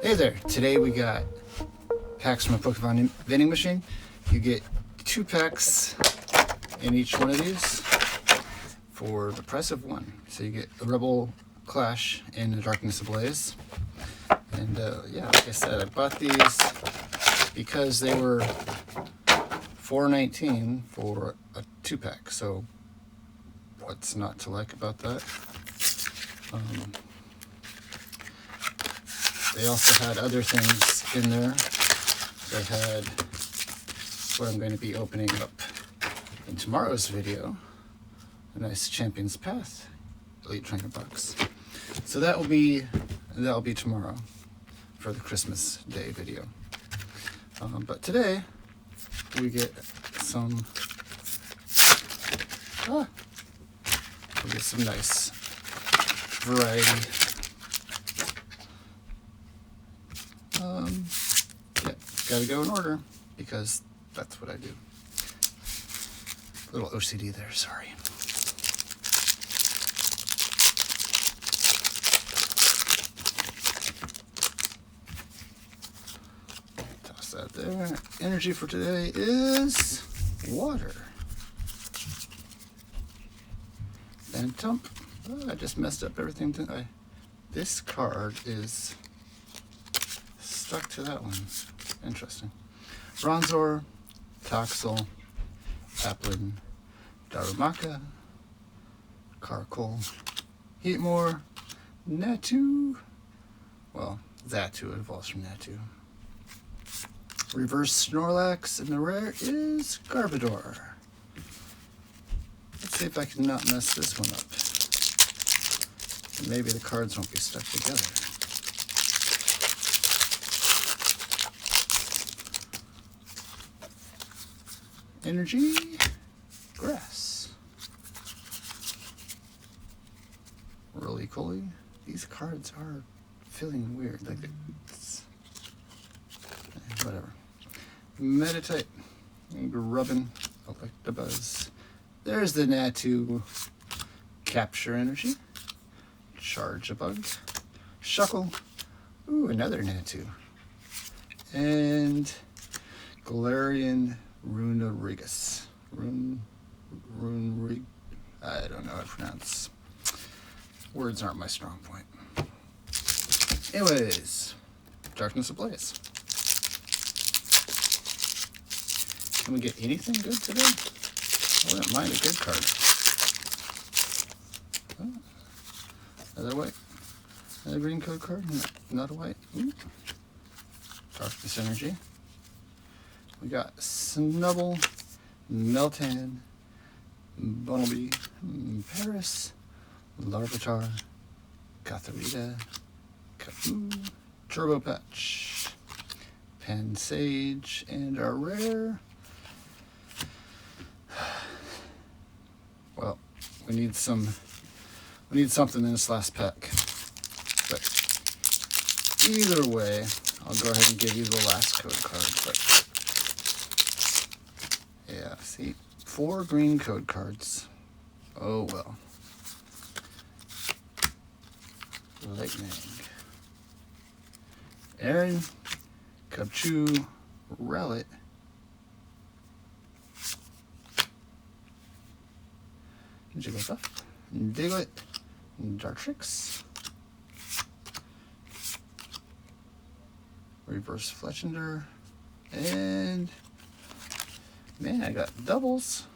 Hey there, today we got packs from a Pokemon vending machine. You get 2 packs in each one of these for the price of 1. So you get a Rebel Clash and a Darkness Ablaze. And yeah, like I said, I bought these because they were $4.19 for a 2-pack. So what's not to like about that? They also had other things in there. They had what I'm going to be opening up in tomorrow's video, a nice Champion's Path Elite Trainer box. So that'll be tomorrow for the Christmas Day video. But today we get some nice variety. Yeah, gotta go in order because that's what I do. A little OCD there, sorry. Toss that there. Energy for today is water. And Tump. Oh, I just messed up everything, didn't I? This card is stuck to that one. Interesting. Bronzor, Toxel, Applin, Darumaka, Carkol, Heatmore, Natu. Well, Xatu evolves from Natu. Reverse Snorlax, and the rare is Garbodor. Let's see if I can not mess this one up. Maybe the cards won't be stuck together. Energy, Grass. Really cool. These cards are feeling weird. Like it's whatever. Meditate, Grubbin, Electabuzz. There's the Natu. Capture Energy. Charge a Bug. Shuckle. Ooh, another Natu. And Galarian Runerigus. I don't know how to pronounce. Words aren't my strong point. Anyways, Darkness Ablaze. Can we get anything good today? I wouldn't mind a good card. Oh, another white. Another green code card. Not a white. Ooh. Darkness Energy. We got Snubble, Meltan, Bunnelby, Paris, Larvitar, Gothorita, Kaboo, Turbo Patch, Pansage, and our rare. Well, we need something in this last pack. But either way, I'll go ahead and give you the last code card. But yeah, see, 4 green code cards. Oh well. Lightning. Aaron, Cubchoo, Rowlet, Jigglypuff, Diglett, Dartrix, Reverse Fletchinder, and man, I got doubles.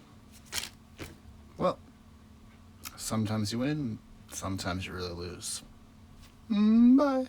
Well, sometimes you win, sometimes you really lose. Bye.